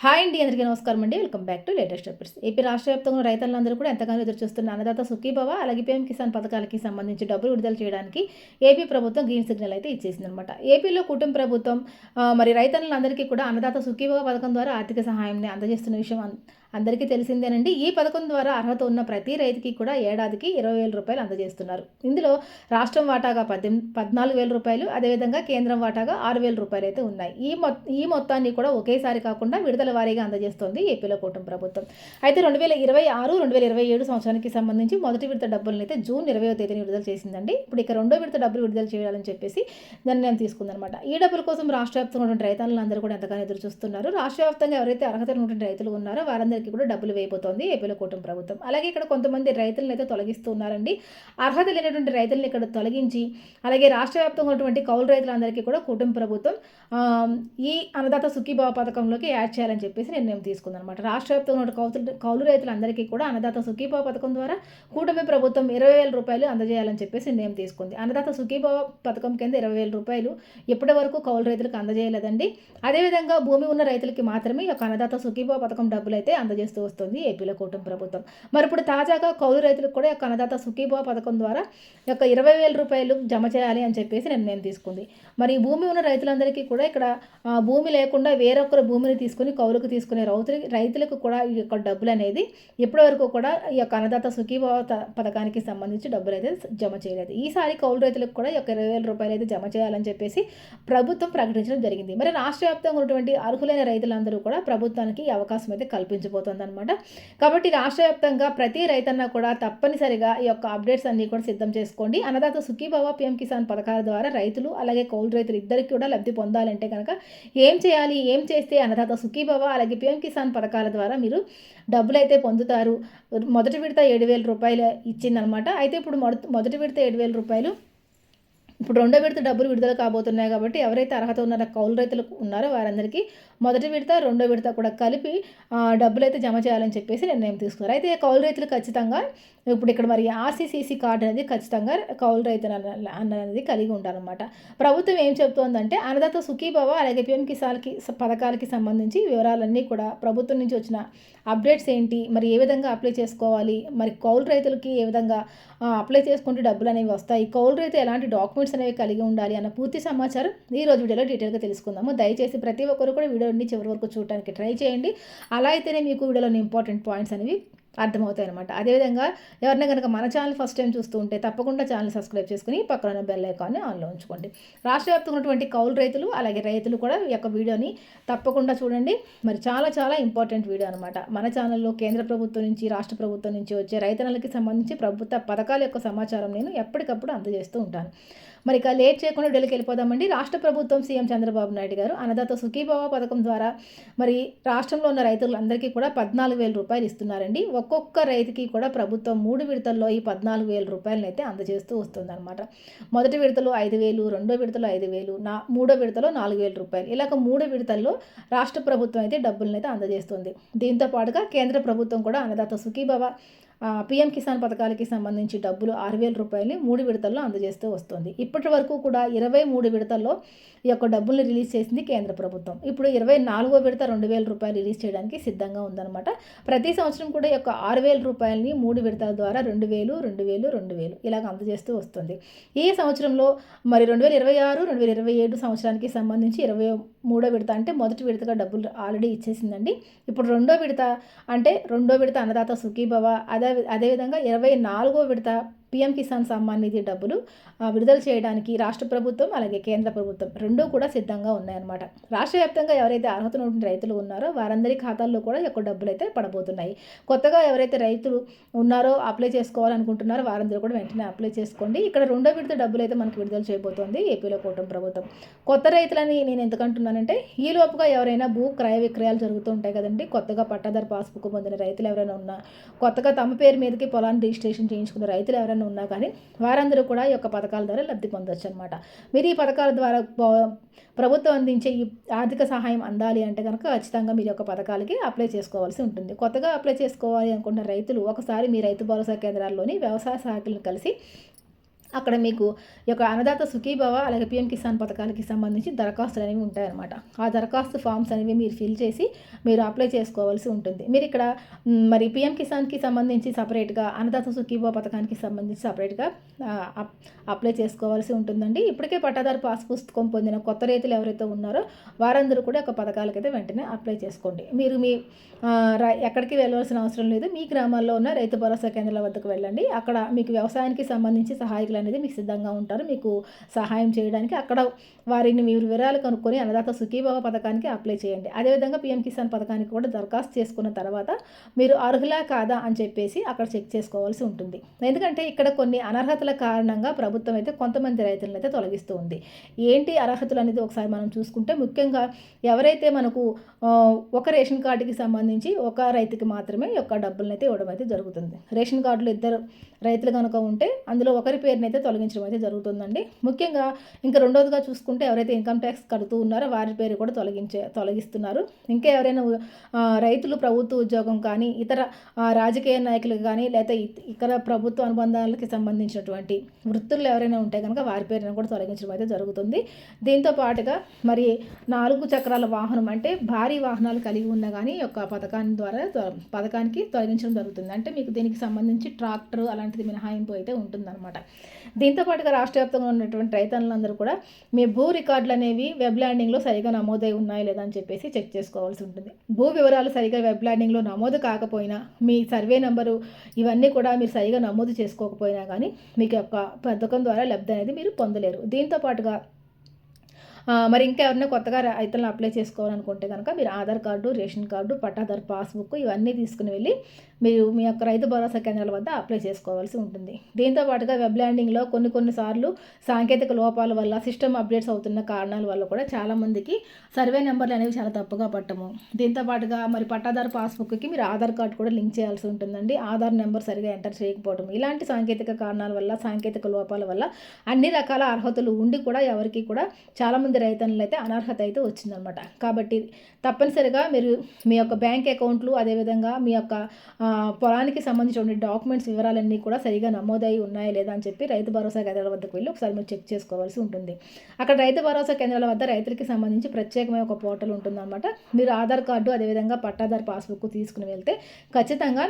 Hi అండి, అందరికీ నమస్కారం అండి. Welcome back to latest updates. AP రాష్ట్ర వ్యాప్తంగా రైతులందరూ కూడా ఎంతగానో ఎదురుచూస్తున్న అన్నదాత సుఖీభవ అలాగే పీఎం కిసాన్ పథకాలకి సంబంధించి డబ్బులు విడుదల చేయడానికి ఏపీ ప్రభుత్వం గ్రీన్ సిగ్నల్ అయితే ఇచ్చేసిందనమాట. ఏపీలో కుటుంబ ప్రభుత్వం మరి రైతన్నులందరికీ కూడా అన్నదాత సుఖీభవ పథకం ద్వారా ఆర్థిక సహాయాన్ని అందజేస్తున్న విషయం అందరికీ తెలిసిందేనండి. ఈ పథకం ద్వారా అర్హత ఉన్న ప్రతి రైతుకి కూడా ఏడాదికి 20,000 రూపాయలు అందజేస్తున్నారు. ఇందులో రాష్ట్రం వాటాగా 14,000 రూపాయలు, అదేవిధంగా కేంద్రం వాటాగా 6,000 రూపాయలు అయితే ఉన్నాయి. ఈ మొత్తాన్ని కూడా ఒకేసారి కాకుండా విడుదల వారీగా అందజేస్తోంది ఏపీలో కూటమి ప్రభుత్వం. అయితే 2026, 2027 సంవత్సరానికి సంబంధించి మొదటి విడత డబ్బులను అయితే జూన్ 20వ తేదీని విడుదల చేసిందండి. ఇప్పుడు ఇక రెండో విడత డబ్బులు విడుదల చేయాలని చెప్పేసి నిర్ణయం తీసుకుందనమాట. ఈ డబ్బుల కోసం రాష్ట్ర వ్యాప్తంగా ఉన్నటువంటి రైతులందరూ కూడా ఎంతగానో ఎదురు చూస్తున్నారు. రాష్ట్ర వ్యాప్తంగా ఎవరైతే అర్హత ఉన్నటువంటి రైతులు ఉన్నారో వారందరికీ కూడా డబ్బులు వేయబోతోంది ఏపీలో కూటమి ప్రభుత్వం. అలాగే ఇక్కడ కొంతమంది రైతులను అయితే తొలగిస్తూ ఉన్నారండి. అర్హత లేనటువంటి రైతులను ఇక్కడ తొలగించి అలాగే రాష్ట్ర వ్యాప్తంగా ఉన్నటువంటి కౌలు రైతులందరికీ కూడా కూటమి ప్రభుత్వం ఈ అన్నదాత సుఖీభావ పథకంలోకి యాడ్ చేయాలని చెప్పేసి నిర్ణయం తీసుకుందనమాట. రాష్ట్ర వ్యాప్తంగా ఉన్న కౌలు రైతులందరికీ కూడా అన్నదాత సుఖీభావ పథకం ద్వారా కూటమి ప్రభుత్వం 20,000 రూపాయలు అందజేయాలని చెప్పేసి నిర్ణయం తీసుకుంది. అన్నదాత సుఖీభావ పథకం కింద 20,000 రూపాయలు ఇప్పటి వరకు కౌలు రైతులకు అందజేయలేదండి. అదేవిధంగా భూమి ఉన్న రైతులకి మాత్రమే ఈ యొక్క అన్నదాత సుఖీభావ పథకం డబ్బులు అయితే అందజేస్తూ వస్తుంది ఏపీలో కూటమి ప్రభుత్వం. మరి ఇప్పుడు తాజాగా కౌలు రైతులకు కూడా యొక్క అన్నదాత సుఖీభావ పథకం ద్వారా యొక్క 20,000 రూపాయలు జమ చేయాలి అని చెప్పేసి నిర్ణయం తీసుకుంది. మరి భూమి ఉన్న రైతులందరికీ కూడా ఇక్కడ భూమి లేకుండా వేరొకరు భూమిని తీసుకుని కౌలుకు తీసుకునే రైతులకు కూడా ఈ యొక్క డబ్బులు అనేది ఇప్పటి వరకు కూడా ఈ యొక్క అన్నదాత సుఖీభావ పథకానికి సంబంధించి డబ్బులు అయితే జమ చేయలేదు. ఈసారి కౌలు రైతులకు కూడా ఈ యొక్క 20,000 రూపాయలు అయితే జమ చేయాలని చెప్పేసి ప్రభుత్వం ప్రకటించడం జరిగింది. మరి రాష్ట్ర వ్యాప్తంగా ఉన్నటువంటి అర్హులైన రైతులందరూ కూడా ప్రభుత్వానికి ఈ అవకాశం అయితే కల్పించబోతోంది అనమాట. కాబట్టి రాష్ట్ర వ్యాప్తంగా ప్రతి రైతన్న కూడా తప్పనిసరిగా ఈ యొక్క అప్డేట్స్ అన్ని కూడా సిద్ధం చేసుకోండి. అన్నదాత సుఖీభవ పీఎం కిసాన్ పథకాల ద్వారా రైతులు అలాగే కౌలు రైతులు ఇద్దరికి కూడా లబ్ధి పొందాలంటే కనుక ఏం చేయాలి, ఏం చేస్తే అన్నదాత సుఖీభవ అలాగే పీఎం కిసాన్ పథకాల ద్వారా మీరు డబ్బులు అయితే పొందుతారు. మొదటి విడత 7,000 రూపాయలు ఇచ్చిందనమాట. అయితే ఇప్పుడు మొదటి విడత 7,000 రూపాయలు, ఇప్పుడు రెండో విడత డబ్బులు విడుదల కాబోతున్నాయి. కాబట్టి ఎవరైతే అర్హత ఉన్నారో కౌలు రైతులు ఉన్నారో వారందరికీ మొదటి విడత రెండో విడత కూడా కలిపి డబ్బులు అయితే జమ చేయాలని చెప్పేసి నిర్ణయం తీసుకున్నారు. అయితే కౌలు రైతులు ఖచ్చితంగా ఇప్పుడు ఇక్కడ మరి ఆర్సీసీసీ కార్డు అనేది ఖచ్చితంగా కౌలు రైతు అనేది కలిగి ఉండాలన్నమాట. ప్రభుత్వం ఏం చెబుతోందంటే అన్నదాత సుఖీభవ అలాగే పీఎం కిసాన్కి పథకాలకి సంబంధించి వివరాలన్నీ కూడా ప్రభుత్వం నుంచి వచ్చిన అప్డేట్స్ ఏంటి, మరి ఏ విధంగా అప్లై చేసుకోవాలి, మరి కౌలు రైతులకి ఏ విధంగా అప్లై చేసుకుంటే డబ్బులు అనేవి వస్తాయి, కౌలు రైతు ఎలాంటి డాక్యుమెంట్స్ అనేవి కలిగి ఉండాలి అన్న పూర్తి సమాచారం ఈ రోజు వీడియోలో డీటెయిల్గా తెలుసుకుందాము. దయచేసి ప్రతి ఒక్కరు కూడా వీడియోని చివరి వరకు చూడడానికి ట్రై చేయండి. అలా అయితేనే మీకు వీడియోలోని ఇంపార్టెంట్ పాయింట్స్ అనేవి అర్థమవుతాయి అనమాట. అదేవిధంగా ఎవరైనా కనుక మన ఛానల్ ఫస్ట్ టైం చూస్తూ ఉంటే తప్పకుండా ఛానల్ సబ్స్క్రైబ్ చేసుకుని పక్కన బెల్ ఐకాన్ని ఆన్లో ఉంచుకోండి. రాష్ట్ర వ్యాప్తంగా ఉన్నటువంటి కౌలు రైతులు అలాగే రైతులు కూడా ఈ యొక్క వీడియోని తప్పకుండా చూడండి. మరి చాలా చాలా ఇంపార్టెంట్ వీడియో అనమాట. మన ఛానల్లో కేంద్ర ప్రభుత్వం నుంచి రాష్ట్ర ప్రభుత్వం నుంచి వచ్చే రైతన్నలకి సంబంధించి ప్రభుత్వ పథకాల యొక్క సమాచారం నేను ఎప్పటికప్పుడు అందజేస్తూ ఉంటాను. మరి ఇక లేట్ చేయకుండా వీడియోకి వెళ్ళిపోదామండి. రాష్ట్ర ప్రభుత్వం సీఎం చంద్రబాబు నాయుడు గారు అన్నదాత సుఖీభవ పథకం ద్వారా మరి రాష్ట్రంలో ఉన్న రైతులందరికీ కూడా 14,000 రూపాయలు ఇస్తున్నారండి. ఒక్కొక్క రైతుకి కూడా ప్రభుత్వం 3 విడతల్లో ఈ 14,000 రూపాయలను అయితే అందజేస్తూ వస్తుందన్నమాట. మొదటి విడతలో 5,000, రెండో విడతలో 5,000, మూడో విడతలో 4,000 రూపాయలు, ఇలాగ 3 విడతల్లో రాష్ట్ర ప్రభుత్వం అయితే డబ్బులను అయితే అందజేస్తుంది. దీంతో పాటుగా కేంద్ర ప్రభుత్వం కూడా అన్నదాత సుఖీభవ పీఎం కిసాన్ పథకాలకి సంబంధించి డబ్బులు 6,000 రూపాయలని 3 విడతల్లో అందజేస్తూ వస్తుంది. ఇప్పటి వరకు కూడా 23 విడతల్లో ఈ యొక్క డబ్బుల్ని రిలీజ్ చేసింది కేంద్ర ప్రభుత్వం. ఇప్పుడు 24వ విడత 2,000 రూపాయలు రిలీజ్ చేయడానికి సిద్ధంగా ఉందన్నమాట. ప్రతి సంవత్సరం కూడా ఈ యొక్క 6,000 రూపాయలని 3 విడతల ద్వారా 2,000, 2,000, 2,000 ఇలాగ అందజేస్తూ వస్తుంది. ఈ సంవత్సరంలో మరి 2026, 2027 సంవత్సరానికి సంబంధించి 23వ విడత అంటే మొదటి విడతగా డబ్బులు ఆల్రెడీ ఇచ్చేసిందండి. ఇప్పుడు రెండో విడత అన్నదాత సుఖీభవ అదేవిధంగా 24వ విడత పీఎం కిసాన్ సమ్మాన్ నిధి డబ్బులు విడుదల చేయడానికి రాష్ట్ర ప్రభుత్వం అలాగే కేంద్ర ప్రభుత్వం రెండూ కూడా సిద్ధంగా ఉన్నాయన్నమాట. రాష్ట్ర వ్యాప్తంగా ఎవరైతే అర్హత ఉన్న రైతులు ఉన్నారో వారందరి ఖాతాల్లో కూడా ఎక్కువ డబ్బులు అయితే పడబోతున్నాయి. కొత్తగా ఎవరైతే రైతులు ఉన్నారో అప్లై చేసుకోవాలనుకుంటున్నారో వారందరూ కూడా వెంటనే అప్లై చేసుకోండి. ఇక్కడ రెండో విడత డబ్బులు అయితే మనకు విడుదల చేయబోతోంది ఏపీలో కూటమి ప్రభుత్వం. కొత్త రైతులని నేను ఎందుకంటున్నానంటే ఈ లోపుగా ఎవరైనా భూ క్రయ విక్రయాలు జరుగుతూ ఉంటాయి కదండి. కొత్తగా పట్టాదారు పాస్బుక్ పొందిన రైతులు ఎవరైనా ఉన్నా, కొత్తగా తమ పేరు మీదకి పొలాన్ని రిజిస్ట్రేషన్ చేయించుకున్న రైతులు ఎవరైనా ఉన్నా కానీ వారందరూ కూడా ఈ యొక్క పథకాల ద్వారా లబ్ధి పొందొచ్చు అనమాట. మీరు ఈ పథకాల ద్వారా ప్రభుత్వం అందించే ఈ ఆర్థిక సహాయం అందాలి అంటే కనుక ఖచ్చితంగా మీరు యొక్క పథకాలకి అప్లై చేసుకోవాల్సి ఉంటుంది. కొత్తగా అప్లై చేసుకోవాలి అనుకున్న రైతులు ఒకసారి మీ రైతు భరోసా కేంద్రాల్లోని వ్యవసాయ సహాయకులను కలిసి అక్కడ మీకు ఈ యొక్క అన్నదాత సుఖీభవ అలాగే పీఎం కిసాన్ పథకాలకి సంబంధించి దరఖాస్తులు అనేవి ఉంటాయన్నమాట. ఆ దరఖాస్తు ఫామ్స్ అనేవి మీరు ఫిల్ చేసి మీరు అప్లై చేసుకోవాల్సి ఉంటుంది. మీరు ఇక్కడ మరి పీఎం కిసాన్కి సంబంధించి సపరేట్గా, అన్నదాత సుఖీభవ పథకానికి సంబంధించి సపరేట్గా అప్లై చేసుకోవాల్సి ఉంటుందండి. ఇప్పటికే పట్టాదారు పాస్ పుస్తకం పొందిన కొత్త రైతులు ఎవరైతే ఉన్నారో వారందరూ కూడా ఒక పథకాలకైతే వెంటనే అప్లై చేసుకోండి. మీరు మీ ఎక్కడికి వెళ్ళవలసిన అవసరం లేదు. మీ గ్రామాల్లో ఉన్న రైతు భరోసా కేంద్రాల వద్దకు వెళ్ళండి. అక్కడ మీకు వ్యవసాయానికి సంబంధించి సహాయకులు అనేది మీకు సిద్ధంగా ఉంటారు మీకు సహాయం చేయడానికి. అక్కడ వారిని మీరు వివరాలు కనుక్కొని అన్నదాత సుఖీభవ పథకానికి అప్లై చేయండి. అదేవిధంగా పీఎం కిసాన్ పథకానికి కూడా దరఖాస్తు చేసుకున్న తర్వాత మీరు అర్హులా కాదా అని చెప్పేసి అక్కడ చెక్ చేసుకోవాల్సి ఉంటుంది. ఎందుకంటే ఇక్కడ కొన్ని అనర్హతల కారణంగా ప్రభుత్వం అయితే కొంతమంది రైతులను అయితే తొలగిస్తూ ఉంది. ఏంటి అర్హతలు అనేది ఒకసారి మనం చూసుకుంటే, ముఖ్యంగా ఎవరైతే మనకు ఒక రేషన్ కార్డుకి సంబంధించి ఒక రైతుకి మాత్రమే యొక్క డబ్బులను అయితే ఇవ్వడం అయితే జరుగుతుంది. రేషన్ కార్డులు ఇద్దరు రైతులు కనుక ఉంటే అందులో ఒకరి పేరునైతే తొలగించడం అయితే జరుగుతుందండి. ముఖ్యంగా ఇంకా రెండోదిగా చూసుకుంటే, ఎవరైతే ఇన్కమ్ ట్యాక్స్ కడుతూ ఉన్నారో వారి పేరు కూడా తొలగిస్తున్నారు. ఇంకా ఎవరైనా రైతులు ప్రభుత్వ ఉద్యోగం కానీ, ఇతర రాజకీయ నాయకులకు కానీ, లేదా ఇతర ప్రభుత్వ అనుబంధాలకి సంబంధించినటువంటి వృత్తులు ఎవరైనా ఉంటే కనుక వారి పేరును కూడా తొలగించడం అయితే జరుగుతుంది. దీంతో పాటుగా మరి 4 చక్రాల వాహనం అంటే భారీ వాహనాలు కలిగి ఉన్నా కానీ యొక్క పథకానికి తొలగించడం జరుగుతుంది. అంటే మీకు దీనికి సంబంధించి ట్రాక్టర్ అలాంటిది మినహాయింపు అయితే ఉంటుందన్నమాట. దీంతో పాటుగా రాష్ట్ర వ్యాప్తంగా ఉన్నటువంటి రైతన్నులందరూ కూడా మీ భూ రికార్డులు అనేవి వెబ్ ల్యాండింగ్లో సరిగా నమోదై ఉన్నాయా లేదా అని చెప్పేసి చెక్ చేసుకోవాల్సి ఉంటుంది. భూ వివరాలు సరిగా వెబ్ ల్యాండింగ్లో నమోదు కాకపోయినా, మీ సర్వే నెంబరు ఇవన్నీ కూడా మీరు సరిగా నమోదు చేసుకోకపోయినా కానీ మీకు యొక్క పథకం ద్వారా లబ్ధి అనేది మీరు పొందలేరు. దీంతో పాటుగా మరి ఇంకా ఎవరైనా కొత్తగా రైతులను అప్లై చేసుకోవాలనుకుంటే కనుక మీరు ఆధార్ కార్డు, రేషన్ కార్డు, పట్టాదారు పాస్బుక్ ఇవన్నీ తీసుకుని వెళ్ళి మీరు మీ యొక్క రైతు భరోసా కేంద్రాల వద్ద అప్లై చేసుకోవాల్సి ఉంటుంది. దీంతో పాటుగా వెబ్ ల్యాండింగ్లో కొన్నిసార్లు సాంకేతిక లోపాల వల్ల, సిస్టమ్ అప్డేట్స్ అవుతున్న కారణాల వల్ల కూడా చాలామందికి సర్వే నెంబర్లు అనేవి చాలా తప్పుగా పట్టము. దీంతో పాటుగా మరి పట్టాదారు పాస్బుక్కి మీరు ఆధార్ కార్డు కూడా లింక్ చేయాల్సి ఉంటుందండి. ఆధార్ నెంబర్ సరిగా ఎంటర్ చేయకపోవడం, ఇలాంటి సాంకేతిక కారణాల వల్ల, సాంకేతిక లోపాల వల్ల అన్ని రకాల అర్హతలు ఉండి కూడా ఎవరికి కూడా చాలామంది రైతన్నులు అయితే అనర్హత అయితే వచ్చిందనమాట. కాబట్టి తప్పనిసరిగా మీరు మీ యొక్క బ్యాంక్ అకౌంట్లు, అదేవిధంగా మీ యొక్క పొలానికి సంబంధించిన డాక్యుమెంట్స్ వివరాలన్నీ కూడా సరిగా నమోదై ఉన్నాయా లేదా అని చెప్పి రైతు భరోసా కేంద్రాల వద్దకు వెళ్ళి ఒకసారి మీరు చెక్ చేసుకోవాల్సి ఉంటుంది. అక్కడ రైతు భరోసా కేంద్రాల వద్ద రైతులకి సంబంధించి ప్రత్యేకమైన ఒక పోర్టల్ ఉంటుందన్నమాట. మీరు ఆధార్ కార్డు, అదేవిధంగా పట్టాదారు పాస్బుక్ తీసుకుని వెళ్తే ఖచ్చితంగా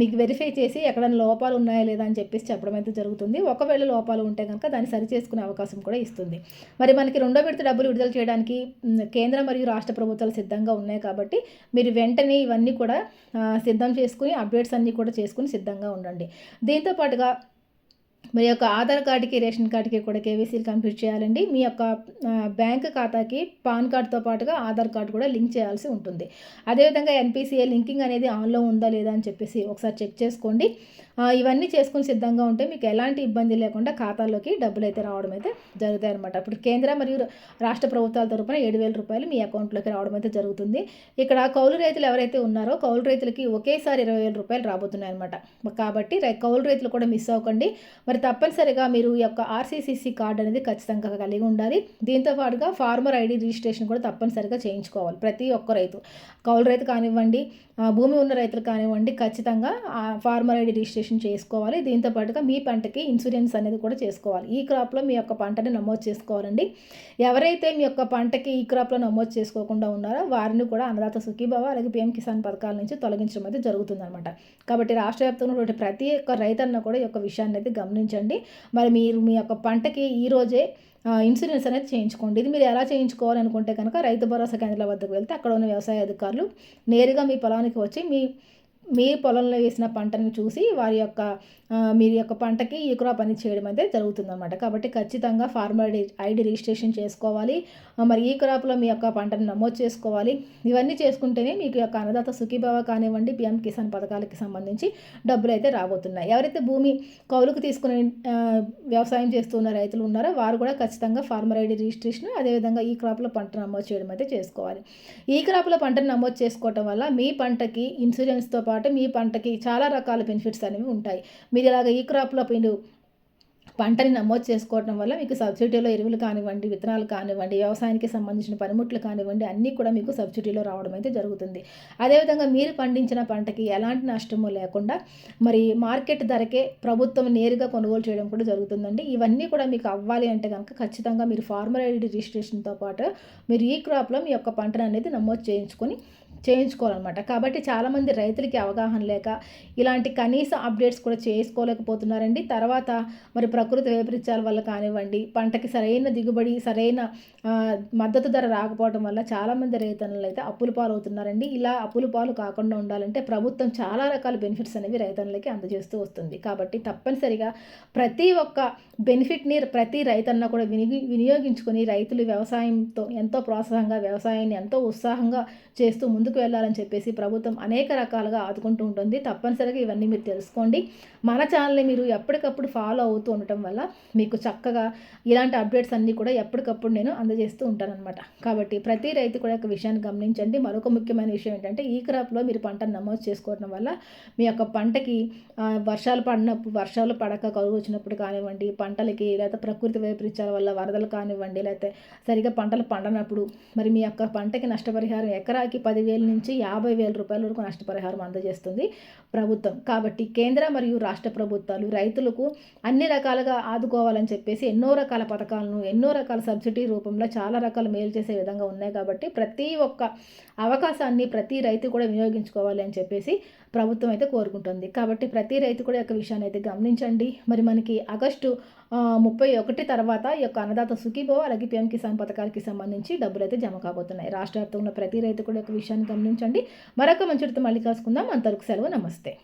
మీకు వెరిఫై చేసి ఎక్కడైనా లోపాలు ఉన్నాయా లేదా అని చెప్పేసి చెప్పడం అయితే జరుగుతుంది. ఒకవేళ లోపాలు ఉంటే కనుక దాన్ని సరి చేసుకునే అవకాశం కూడా ఇస్తుంది. మరి మనకి రెండో విడత డబ్బులు విడుదల చేయడానికి కేంద్ర మరియు రాష్ట్ర ప్రభుత్వాలు సిద్ధంగా ఉన్నాయి. కాబట్టి మీరు వెంటనే ఇవన్నీ కూడా సిద్ధం చేసుకుని, అప్డేట్స్ అన్నీ కూడా చేసుకుని సిద్ధంగా ఉండండి. దీంతో పాటుగా మీ యొక్క ఆధార్ కార్డుకి, రేషన్ కార్డుకి కూడా కేవైసీలు కంప్లీట్ చేయాలండి. మీ యొక్క బ్యాంక్ ఖాతాకి పాన్ కార్డుతో పాటుగా ఆధార్ కార్డు కూడా లింక్ చేయాల్సి ఉంటుంది. అదేవిధంగా ఎన్పిసిఐ లింకింగ్ అనేది ఆన్లో ఉందా లేదా అని చెప్పేసి ఒకసారి చెక్ చేసుకోండి. ఇవన్నీ చేసుకుని సిద్ధంగా ఉంటే మీకు ఎలాంటి ఇబ్బంది లేకుండా ఖాతాల్లోకి డబ్బులు అయితే రావడం అయితే జరుగుతాయి అనమాట. ఇప్పుడు కేంద్ర మరియు రాష్ట్ర ప్రభుత్వాల తరపున 7,000 రూపాయలు మీ అకౌంట్లోకి రావడం అయితే జరుగుతుంది. ఇక్కడ కౌలు రైతులు ఎవరైతే ఉన్నారో కౌలు రైతులకి ఒకేసారి 20,000 రూపాయలు రాబోతున్నాయి అనమాట. కాబట్టి కౌలు రైతులు కూడా మిస్ అవ్వకండి. మరి తప్పనిసరిగా మీరు ఈ యొక్క ఆర్సీసీసీ కార్డు అనేది ఖచ్చితంగా కలిగి ఉండాలి. దీంతో పాటుగా ఫార్మర్ ఐడి రిజిస్ట్రేషన్ కూడా తప్పనిసరిగా చేయించుకోవాలి. ప్రతి ఒక్క రైతు, కౌలు రైతు కానివ్వండి, భూమి ఉన్న రైతులు కానివ్వండి, ఖచ్చితంగా ఫార్మర్ ఐడి రిజిస్ట్రేషన్ చేసుకోవాలి. దీంతో పాటుగా మీ పంటకి ఇన్సూరెన్స్ అనేది కూడా చేసుకోవాలి. ఈ క్రాప్లో మీ యొక్క పంటని నమోదు చేసుకోవాలండి. ఎవరైతే మీ యొక్క పంటకి ఈ క్రాప్లో నమోదు చేసుకోకుండా ఉన్నారో వారిని కూడా అన్నదాత సుఖీభవ అలాగే పీఎం కిసాన్ పథకాల నుంచి తొలగించడం అయితే జరుగుతుందన్నమాట. కాబట్టి రాష్ట్ర వ్యాప్తంగా ఉన్నటువంటి ప్రతి ఒక్క రైతన్న కూడా ఈ యొక్క విషయాన్ని అయితే గమనించండి. మరి మీరు మీ యొక్క పంటకి ఈరోజే ఇన్సూరెన్స్ అనేది చేయించుకోండి. ఇది మీరు ఎలా చేయించుకోవాలనుకుంటే కనుక రైతు భరోసా కేంద్రాల వద్దకు వెళ్తే అక్కడ ఉన్న వ్యవసాయ అధికారులు నేరుగా మీ పొలానికి వచ్చి మీ పొలంలో వేసిన పంటను చూసి వారి యొక్క మీరు యొక్క పంటకి ఈ క్రాప్ అనేది చేయడం అయితే జరుగుతుందన్నమాట. కాబట్టి ఖచ్చితంగా ఫార్మర్ ఐడి రిజిస్ట్రేషన్ చేసుకోవాలి. మరి ఈ క్రాప్లో మీ యొక్క పంటను నమోదు చేసుకోవాలి. ఇవన్నీ చేసుకుంటేనే మీకు యొక్క అన్నదాత సుఖీభవ కానివ్వండి, పీఎం కిసాన్ పథకాలకి సంబంధించి డబ్బులు అయితే రాబోతున్నాయి. ఎవరైతే భూమి కౌలుకు తీసుకుని వ్యవసాయం చేస్తున్న రైతులు ఉన్నారో వారు కూడా ఖచ్చితంగా ఫార్మర్ ఐడి రిజిస్ట్రేషన్, అదేవిధంగా ఈ క్రాప్లో పంట నమోదు చేయడం అయితే చేసుకోవాలి. ఈ క్రాప్లో పంటను నమోదు చేసుకోవటం వల్ల మీ పంటకి ఇన్సూరెన్స్తో పాటు మీ పంటకి చాలా రకాల బెనిఫిట్స్ అనేవి ఉంటాయి. మీరు ఇలాగ ఈ క్రాప్లో మీరు పంటని నమోదు చేసుకోవడం వల్ల మీకు సబ్సిడీలో ఎరువులు కానివ్వండి, విత్తనాలు కానివ్వండి, వ్యవసాయానికి సంబంధించిన పనిముట్లు కానివ్వండి, అన్నీ కూడా మీకు సబ్సిడీలో రావడం అయితే జరుగుతుంది. అదేవిధంగా మీరు పండించిన పంటకి ఎలాంటి నష్టము లేకుండా మరి మార్కెట్ ధరకే ప్రభుత్వం నేరుగా కొనుగోలు చేయడం కూడా జరుగుతుందండి. ఇవన్నీ కూడా మీకు అవ్వాలి అంటే కనుక ఖచ్చితంగా మీరు ఫార్మర్ ఐడి రిజిస్ట్రేషన్‌తో పాటు మీరు ఈ క్రాప్‌లో మీ యొక్క పంటను అనేది నమోదు చేయించుకోవాలన్నమాట. కాబట్టి చాలామంది రైతులకి అవగాహన లేక ఇలాంటి కనీస అప్డేట్స్ కూడా చేసుకోలేకపోతున్నారండి. తర్వాత మరి ప్రకృతి వైపరీత్యాల వల్ల కానివ్వండి, పంటకి సరైన దిగుబడి, సరైన మద్దతు ధర రాకపోవడం వల్ల చాలామంది రైతన్నలైతే అప్పుల పాలవుతున్నారండి. ఇలా అప్పుల పాలు కాకుండా ఉండాలంటే ప్రభుత్వం చాలా రకాల బెనిఫిట్స్ అనేవి రైతన్నలకి అందజేస్తూ వస్తుంది. కాబట్టి తప్పనిసరిగా ప్రతి ఒక్క బెనిఫిట్‌ని ప్రతి రైతన్న కూడా వినియోగించుకొని రైతులు వ్యవసాయంతో ఎంతో ప్రోత్సాహంగా, వ్యవసాయాన్ని ఎంతో ఉత్సాహంగా చేస్తూ ముందుకు వెళ్ళాలని చెప్పేసి ప్రభుత్వం అనేక రకాలుగా ఆదుకుంటూ ఉంటుంది. తప్పనిసరిగా ఇవన్నీ మీరు తెలుసుకోండి. మన ఛానల్‌ని మీరు ఎప్పటికప్పుడు ఫాలో అవుతూ ఉండటం వల్ల మీకు చక్కగా ఇలాంటి అప్డేట్స్ అన్నీ కూడా ఎప్పటికప్పుడు నేను అందజేస్తూ ఉంటాననమాట. కాబట్టి ప్రతి రైతు కూడా ఒక విషయాన్ని గమనించండి. మరొక ముఖ్యమైన విషయం ఏంటంటే ఈ క్రాప్‌లో మీరు పంటను నమోదు చేసుకోవడం వల్ల మీ యొక్క పంటకి వర్షాలు పడక కరువు వచ్చినప్పుడు కానివ్వండి, పంటలకి లేకపోతే ప్రకృతి వైపరీత్యాల వల్ల వరదలు కానివ్వండి, లేకపోతే సరిగ్గా పంటలు పండనప్పుడు మరి మీ యొక్క పంటకి నష్టపరిహారం ఎకరాకి 10,000 నుంచి 50,000 రూపాయల వరకు నష్టపరిహారం అందజేస్తుంది ప్రభుత్వం. కాబట్టి కేంద్ర మరియు రాష్ట్ర ప్రభుత్వాలు రైతులకు అన్ని రకాలుగా ఆదుకోవాలని చెప్పేసి ఎన్నో రకాల పథకాలను, ఎన్నో రకాల సబ్సిడీ రూపంలో చాలా రకాల మేలు చేసే విధంగా ఉన్నాయి. కాబట్టి ప్రతి ఒక్క అవకాశాన్ని ప్రతి రైతు కూడా వినియోగించుకోవాలి అని చెప్పేసి ప్రభుత్వం అయితే కోరుకుంటుంది. కాబట్టి ప్రతి రైతు కూడా ఈ యొక్క విషయాన్ని అయితే గమనించండి. మరి మనకి ఆగస్టు 31 తర్వాత ఈ యొక్క అన్నదాత సుఖీభవ అలాగే పీఎం కిసాన్ పథకాలకి సంబంధించి డబ్బులైతే జమ కాబోతున్నాయి. రాష్ట్ర వ్యాప్తంగా ప్రతి రైతు కూడా ఈ యొక్క విషయాన్ని గమనించండి. మరొక మంచి మళ్ళీ కలుసుకుందాం. అంతవరకు సెలవు. నమస్తే.